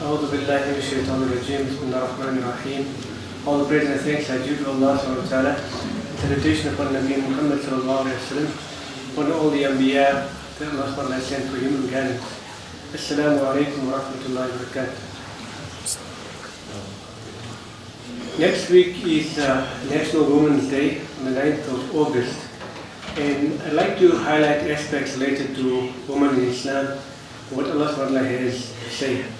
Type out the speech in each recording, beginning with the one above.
أعوذ بالله من الشيطان الرجيم بسم الله الرحمن الرحيم. All the praise and thanks are due to Allah subhanahu wa ta'ala. Salutation upon Nabi Muhammad sallallahu alayhi wa sallam, upon all the Anbiya that Allah subhanahu wa ta'ala sent for human guidance. Assalamu alaikum wa rahmatullahi wa barakatuh. Next week is National Women's Day on the 9th of August. And I'd like to highlight aspects related to women in Islam, what Allah subhanahu wa ta'ala has said.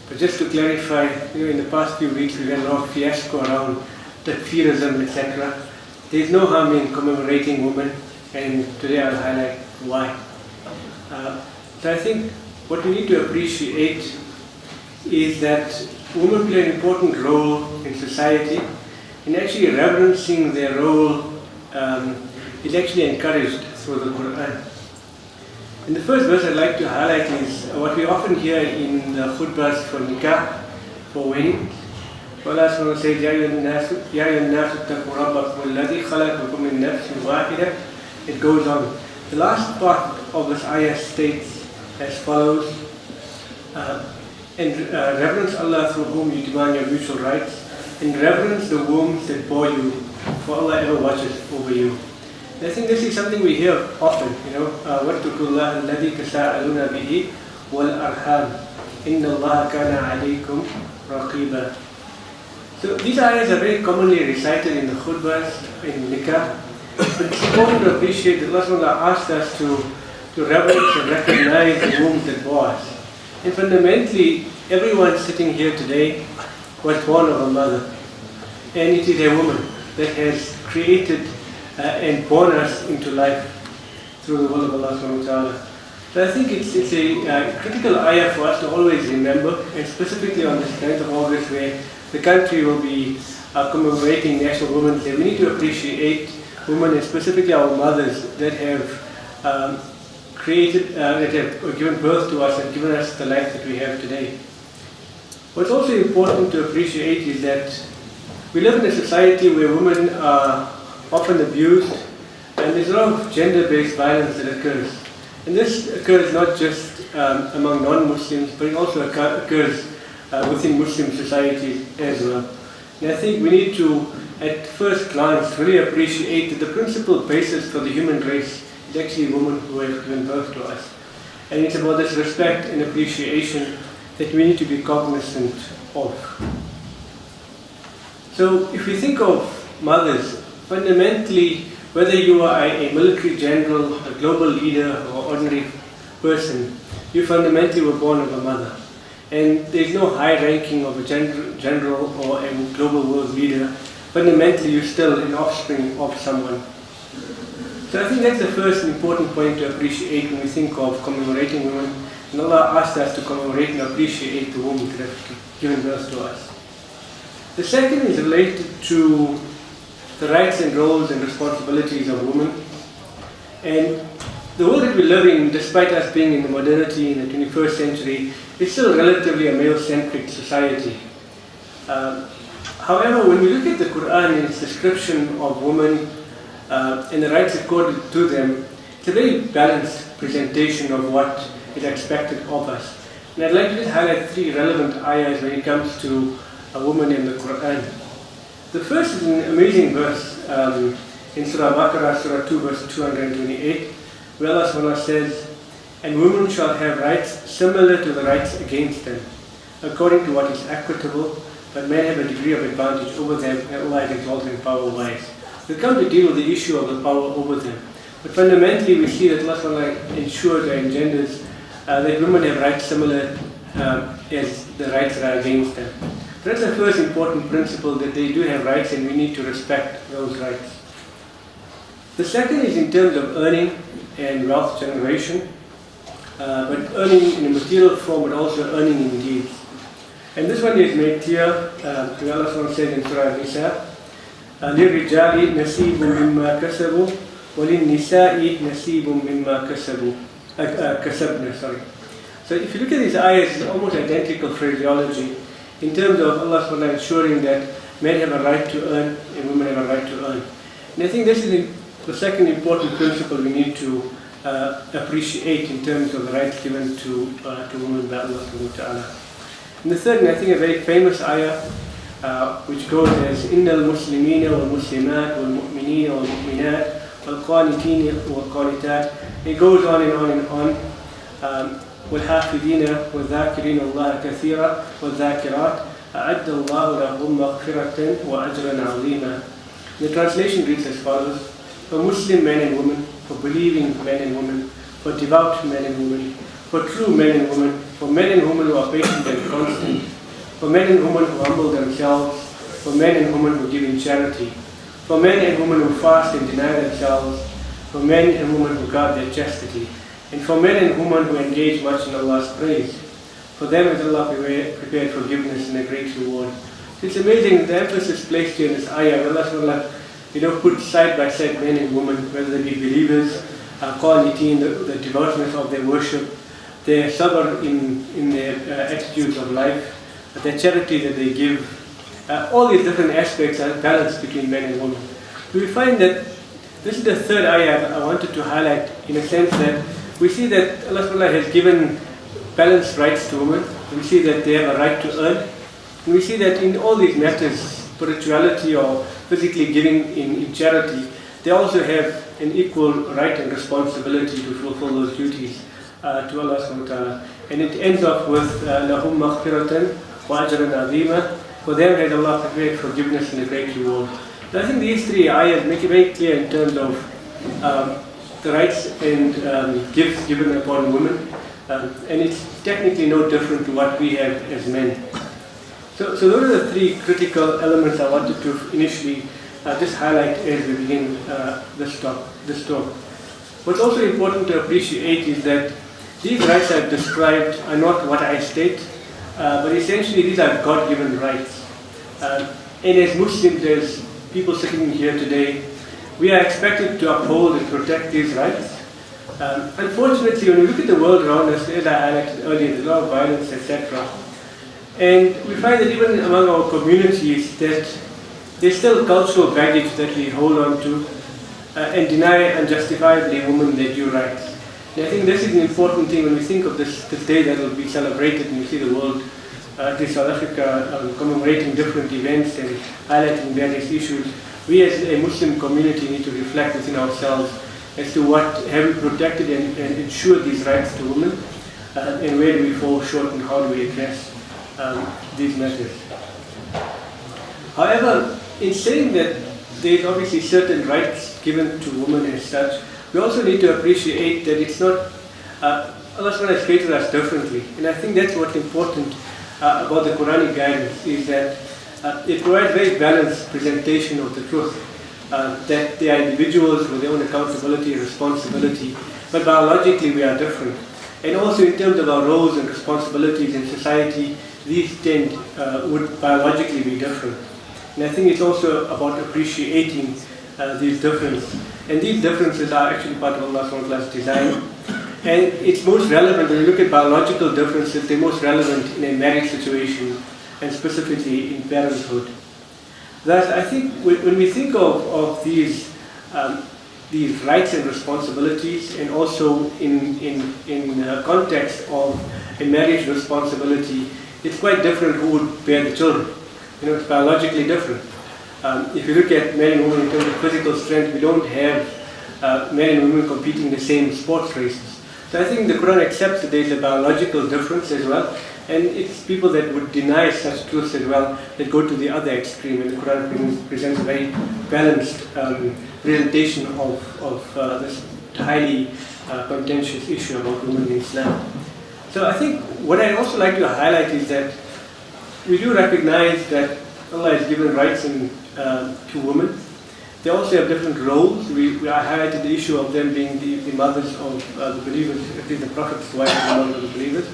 But just to clarify, in the past few weeks we had a lot of fiasco around takfirism, etc. There is no harm in commemorating women, and today I'll highlight why. So I think what we need to appreciate is that women play an important role in society, and actually reverencing their role is actually encouraged through the Quran. And the first verse I'd like to highlight is what we often hear in the khutbahs for nikah, for wedding. Allah subhanahu wa ta'ala says, Ya ayyuhan nasu ittaqu rabbakum alladhi khalaqakum min nafsin wahidah. It goes on. The last part of this ayah states as follows, and reverence Allah through whom you demand your mutual rights, and reverence the wombs that bore you, for Allah ever watches over you. I think this is something we hear often, وَاتَّقُوا اللَّهَ الَّذِي تَسَاءَلُونَ بِهِ وَالْأَرْحَامَ إِنَّ اللَّهَ كَانَ عَلَيْكُمْ رَقِيبًا. So these ayahs are very commonly recited in the khutbahs, in nikah, but it's important to appreciate that Allah SWT asked us to reverence and recognize the wombs that bore us. And fundamentally, everyone sitting here today was born of a mother, and it is a woman that has created and born us into life through the will of Allah subhanahu wa ta'ala. So I think it's a critical ayah for us to always remember, and specifically on this 9th of August where the country will be commemorating National Women's Day. We need to appreciate women, and specifically our mothers that have created, that have given birth to us and given us the life that we have today. What's also important to appreciate is that we live in a society where women are often abused, and there's a lot of gender-based violence that occurs. And this occurs not just among non-Muslims, but it also occurs within Muslim societies as well. And I think we need to, at first glance, really appreciate that the principal basis for the human race is actually women who have given birth to us. And it's about this respect and appreciation that we need to be cognizant of. So if we think of mothers, fundamentally, whether you are a military general, a global leader, or ordinary person, you fundamentally were born of a mother. And there's no high ranking of a general or a global world leader. Fundamentally, you're still an offspring of someone. So I think that's the first important point to appreciate when we think of commemorating women. And Allah asked us to commemorate and appreciate the women that have given birth to us. The second is related to the rights and roles and responsibilities of women. And the world that we live in, despite us being in the modernity in the 21st century, is still relatively a male-centric society. However, when we look at the Quran and its description of women and the rights accorded to them, it's a very balanced presentation of what is expected of us. And I'd like to just highlight three relevant ayahs when it comes to a woman in the Quran. The first is an amazing verse in Surah Baqarah, Surah 2, verse 228, where Allah SWT says, "And women shall have rights similar to the rights against them, according to what is equitable, but men have a degree of advantage over them, and Allah is exalted in power wise." We'll come to deal with the issue of the power over them. But fundamentally, we see that Allah SWT ensures or engenders that women have rights similar as the rights that are against them. That's the first important principle, that they do have rights and we need to respect those rights. The second is in terms of earning and wealth generation, but earning in a material form, but also earning in deeds. And this one is made clear, Allah says in Surah Nisa, لِلرِّجَالِ نَصِيبٌ مِّمَّا كَسَبُوا وَلِلنِّسَاءِ نَصِيبٌ مِّمَّا كَسَبْنَ. So if you look at these ayahs, it's almost identical phraseology in terms of Allah SWT ensuring that men have a right to earn and women have a right to earn. And I think this is the second important principle we need to appreciate in terms of the rights given to women by Allah SWT. And the third, and I think a very famous ayah, which goes as إِنَّ الْمُسْلِمِينَ وَالْمُسْلِمَاتِ وَالْمُؤْمِنِينَ وَالْمُؤْمِنَاتِ وَالْقَانِتِينَ وَالْقَانِتَاتِ. It goes on and on and on. وَالْحَافِظِينَ وَالذَّاكِرِينَ اللَّهَ كَثِيرًا وَالذَّاكِرَاتِ أَعَدَّ اللَّهُ لَهُمْ مَغْفِرَةً وَأَجْرًا عَظِيمًا. The translation reads as follows: for Muslim men and women, for believing men and women, for devout men and women, for true men and women, for men and women who are patient and constant, for men and women who humble themselves, for men and women who give in charity, for men and women who fast and deny themselves, for men and women who guard their chastity, and for men and women who engage much in Allah's praise. For them has Allah prepared forgiveness and a great reward. So it's amazing the emphasis placed here in this ayah. Allah put side by side men and women, whether they be believers, qaniteen, the devoutness of their worship, their sabr in their attitudes of life, their charity that they give. All these different aspects are balanced between men and women. We find that this is the third ayah I wanted to highlight, in a sense that we see that Allah has given balanced rights to women. We see that they have a right to earn. And we see that in all these matters, spirituality or physically giving in charity, they also have an equal right and responsibility to fulfill those duties to Allah subhanahu wa ta'ala. And it ends off with لَهُمْ مَغْفِرَةً وَأَجْرًا عَظِيمًا. For them has Allah prepared forgiveness and a great reward. So I think these three ayahs make it very clear in terms of the rights and gifts given upon women. And it's technically no different to what we have as men. So those are the three critical elements I wanted to initially just highlight as we begin this talk. What's also important to appreciate is that these rights I've described are not what I state, but essentially these are God-given rights. And as Muslims, as people sitting here today, we are expected to uphold and protect these rights. Unfortunately, when we look at the world around us, as I highlighted earlier, there's a lot of violence, etc. And we find that even among our communities that there's still cultural baggage that we hold on to and deny unjustifiably women their due rights. And I think this is an important thing when we think of this day that will be celebrated and you see the world, South Africa, commemorating different events and highlighting various issues. We as a Muslim community need to reflect within ourselves as to what have we protected and ensured these rights to women, and where do we fall short and how do we address these matters. However, in saying that there is obviously certain rights given to women as such, we also need to appreciate that it's not, Allah SWT has created us differently. And I think that's what's important about the Quranic guidance, is that it provides very balanced presentation of the truth. That they are individuals with their own accountability and responsibility, but biologically we are different. And also in terms of our roles and responsibilities in society, these would biologically be different. And I think it's also about appreciating these differences. And these differences are actually part of Allah SWT design. And it's most relevant, when you look at biological differences, they're most relevant in a marriage situation and specifically in parenthood. Thus, I think when we think of these rights and responsibilities, and also in context of a marriage responsibility, it's quite different who would bear the children. It's biologically different. If you look at men and women in terms of physical strength, we don't have men and women competing in the same sports races. So I think the Quran accepts that there is a biological difference as well. And it's people that would deny such truths as well that go to the other extreme. And the Quran presents a very balanced presentation of this highly contentious issue about women in Islam. So I think what I'd also like to highlight is that we do recognize that Allah has given rights to women. They also have different roles. I highlighted the issue of them being the mothers of the believers, at least the Prophet's wife is the mother of the believers.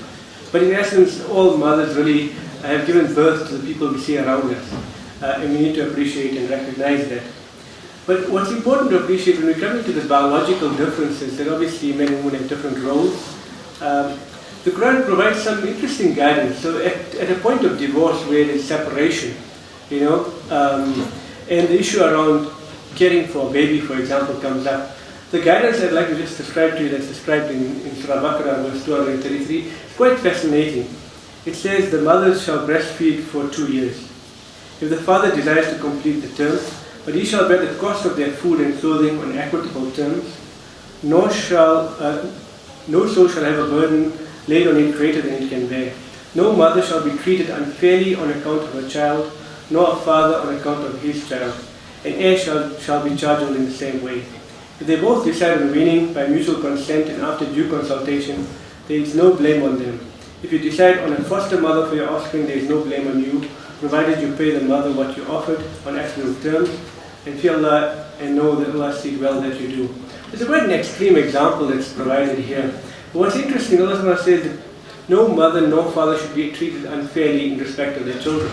But in essence, all mothers really have given birth to the people we see around us. And we need to appreciate and recognize that. But what's important to appreciate when we come into the biological differences, that obviously men and women have different roles. The Quran provides some interesting guidance. So at a point of divorce where there's separation, and the issue around caring for a baby, for example, comes up, the guidance I'd like to just describe to you, that's described in Surah Baqarah, verse 233, is quite fascinating. it says the mothers shall breastfeed for 2 years. If the father desires to complete the term, but he shall bear the cost of their food and clothing on equitable terms, no soul shall have a burden laid on it greater than it can bear. No mother shall be treated unfairly on account of her child, nor a father on account of his child. An heir shall be chargeable in the same way. If they both decide on weaning by mutual consent and after due consultation, there is no blame on them. If you decide on a foster mother for your offspring, there is no blame on you, provided you pay the mother what you offered on equitable terms, and fear Allah and know that Allah sees well that you do. There's a quite an extreme example that's provided here. But what's interesting, Allah says that no mother, no father should be treated unfairly in respect of their children.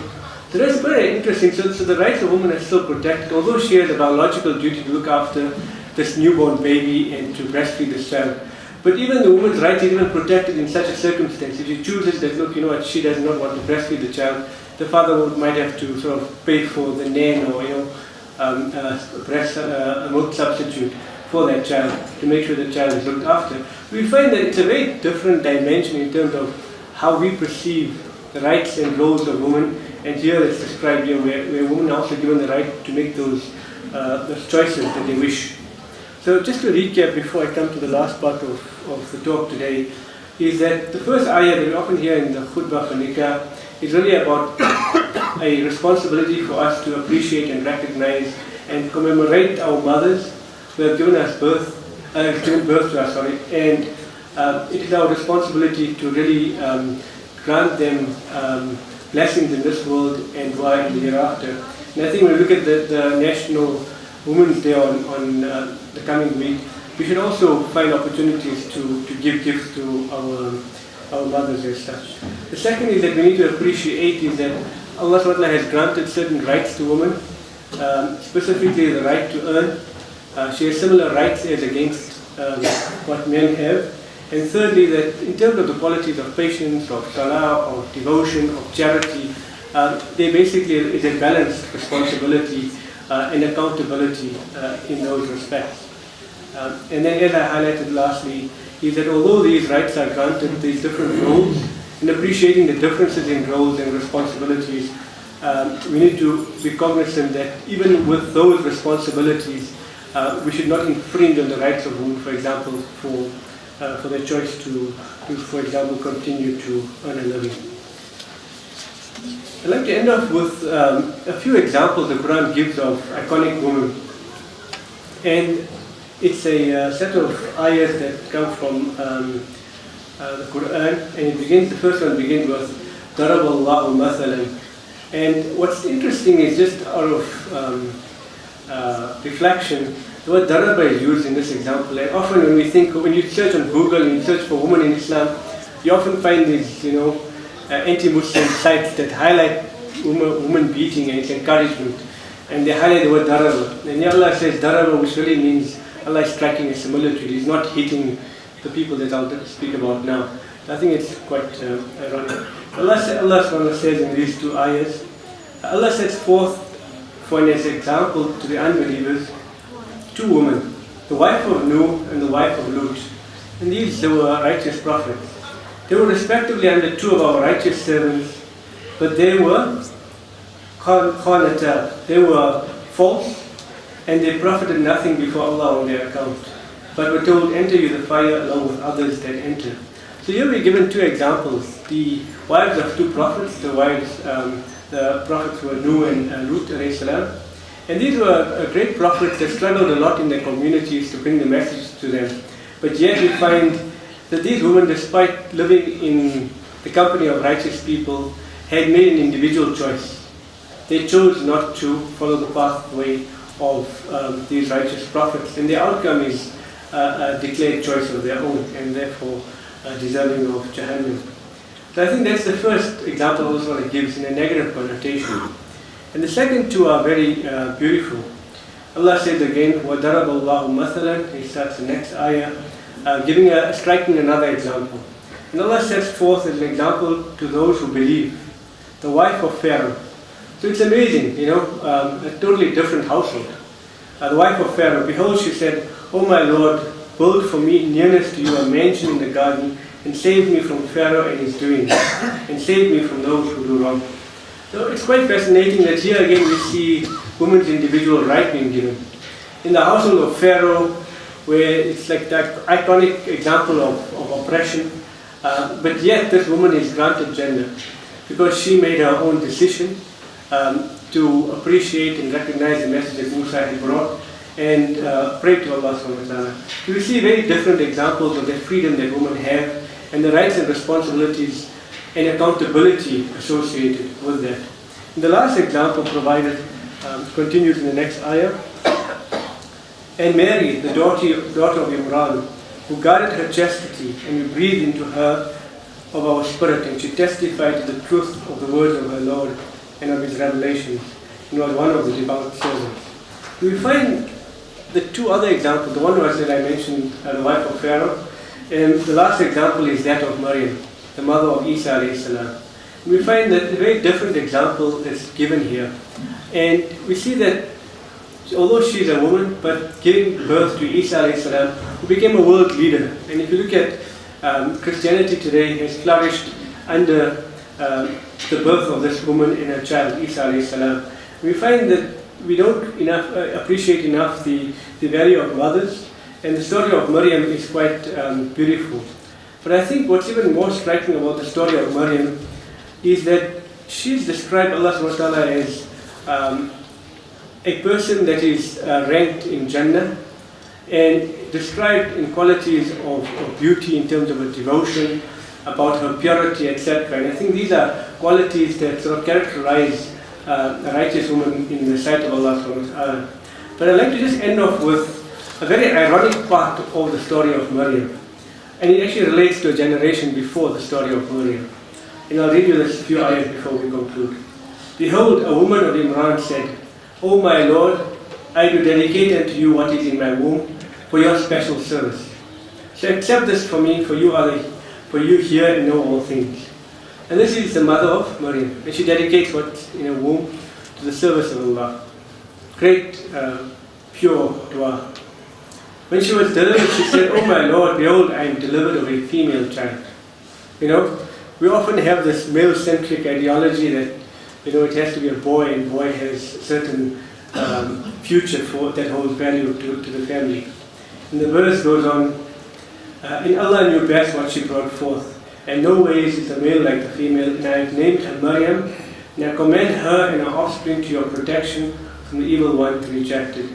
So that's very interesting. So the rights of women are still protected, although she has a biological duty to look after this newborn baby and to breastfeed this child. But even the woman's rights are even protected in such a circumstance. If she chooses that, look, she does not want to breastfeed the child, the father might have to sort of pay for the nan or milk substitute for that child to make sure the child is looked after. We find that it's a very different dimension in terms of how we perceive the rights and roles of women. And here it's described here where women are also given the right to make those choices that they wish. So just to recap before I come to the last part of the talk today, is that the first ayah that we often hear in the khutbah for nikah is really about a responsibility for us to appreciate and recognize and commemorate our mothers who have given birth to us, and it is our responsibility to really grant them blessings in this world and dua in the hereafter. And I think when we look at the National Women's Day on the coming week, we should also find opportunities to give gifts to our mothers as such. The second is that we need to appreciate is that Allah SWT has granted certain rights to women, specifically the right to earn. She has similar rights as against what men have. And thirdly, that in terms of the qualities of patience, of salah, of devotion, of charity, they basically is a balanced responsibility and accountability in those respects. And then as I highlighted lastly, is that although these rights are granted these different roles, in appreciating the differences in roles and responsibilities, we need to be cognizant that even with those responsibilities, we should not infringe on the rights of women, for example, for their choice to, for example, continue to earn a living. I'd like to end off with a few examples the Quran gives of iconic women. And it's a set of ayahs that come from the Quran, and the first one begins with ضَرَبَ اللَّهُ مَثَلًا. And what's interesting is just out of reflection, the word daraba is used in this example. And often when you search on Google and you search for women in Islam, you often find these, anti-Muslim sites that highlight woman beating and its encouragement. And they highlight the word daraba. And Allah says daraba, which really means Allah is striking a similitude. He's not hitting the people that I'll speak about now. I think it's quite ironic. Allah says in these two ayahs, Allah sets forth for an example to the unbelievers two women, the wife of Nuh and the wife of Lut. And these were righteous prophets. They were respectively under two of our righteous servants, but they were qanata, they were false, and they profited nothing before Allah on their account, but were told, enter you the fire along with others that enter. So here we're given two examples, the wives of two prophets, the prophets were Nuh and Lut alayhi salam. And these were great prophets that struggled a lot in their communities to bring the message to them. But yet we find that these women, despite living in the company of righteous people, had made an individual choice. They chose not to follow the pathway of these righteous prophets, and their outcome is a declared choice of their own, and therefore deserving of Jahannam. So I think that's the first example also that gives in a negative connotation. And the second two are very beautiful. Allah says again, وَضَرَبَ اللَّهُ مَثَلًا. He starts the next ayah, striking another example. And Allah sets forth as an example to those who believe, the wife of Pharaoh. So it's amazing, a totally different household. The wife of Pharaoh, behold, she said, O my Lord, build for me nearness to you a mansion in the garden, and save me from Pharaoh and his doings, and save me from those who do wrong. So it's quite fascinating that here again we see women's individual right being given. In the household of Pharaoh, where it's like that iconic example of oppression, but yet this woman is granted gender because she made her own decision to appreciate and recognize the message that Musa had brought and pray to Allah subhanahu wa ta'ala. So we see very different examples of the freedom that women have and the rights and responsibilities and accountability associated with that. And the last example provided continues in the next ayah. And Mary, the daughter of Imran, who guarded her chastity, and we breathed into her of our spirit, and she testified to the truth of the words of her Lord and of his revelations, and was one of the devout servants. We find the two other examples. The one was that I mentioned, the wife of Pharaoh, and the last example is that of Maryam, the mother of Isa alayhi salam. We find that a very different example is given here, and we see that although she is a woman, but giving birth to Isa alayhi salam, who became a world leader. And if you look at Christianity today, has flourished under the birth of this woman and her child, Isa alayhi salam. We find that we don't appreciate enough the value of mothers, and the story of Maryam is quite beautiful. But I think what's even more striking about the story of Maryam is that she's described Allah subhanahu wa ta'ala as a person that is ranked in Jannah and described in qualities of beauty in terms of her devotion, about her purity, etc. And I think these are qualities that sort of characterize a righteous woman in the sight of Allah subhanahu wa ta'ala. But I'd like to just end off with a very ironic part of the story of Maryam. And it actually relates to a generation before the story of Maryam. And I'll read you this few ayahs before we conclude. Behold, a woman of Imran said, O my Lord, I do dedicate unto you what is in my womb for your special service. So accept this for me, for you hear and know all things. And this is the mother of Maryam, and she dedicates what's in her womb to the service of Allah. Great, pure dua. When she was delivered, she said, O my Lord, behold, I am delivered of a female child. You know, we often have this male-centric ideology that, you know, it has to be a boy, and boy has certain future that holds value to the family. And the verse goes on, in Allah knew best what she brought forth, and no ways is the male like the female, and I have named her Maryam, and I commend her and her offspring to your protection from the evil one to reject it.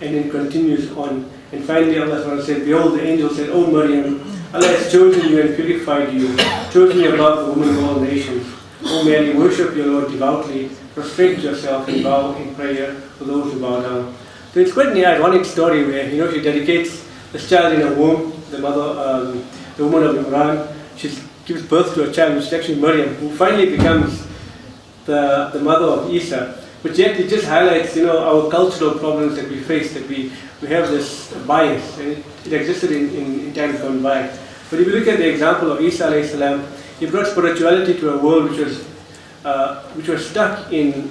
And then continues on, and finally Allah said, behold, the angel said, O Maryam, Allah has chosen you and purified you, chosen you above the women of all nations. O Mary, worship your Lord devoutly, prostrate yourself and bow in prayer for those who bow down. So it's quite an ironic story where, you know, she dedicates this child in her womb, the mother, the woman of Imran. She gives birth to a child, which is actually Maryam, who finally becomes the mother of Isa. But yet it just highlights, you know, our cultural problems that we face, that we have this bias, and it existed in times gone by. But if you look at the example of Isa alayhi salam, he brought spirituality to a world which was stuck in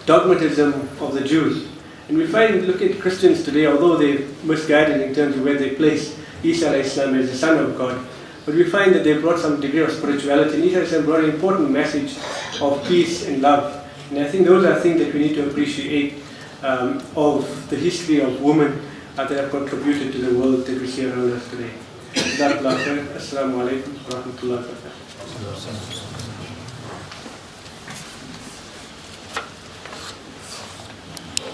dogmatism of the Jews. And we find, look at Christians today, although they're misguided in terms of where they place Isa alayhi salam as the Son of God, but we find that they brought some degree of spirituality. And Isa alayhi salam brought an important message of peace and love. And I think those are things that we need to appreciate of the history of women that have contributed to the world that we see around us today. Assalamu alaikum wa rahmatullahi wa barakatuh.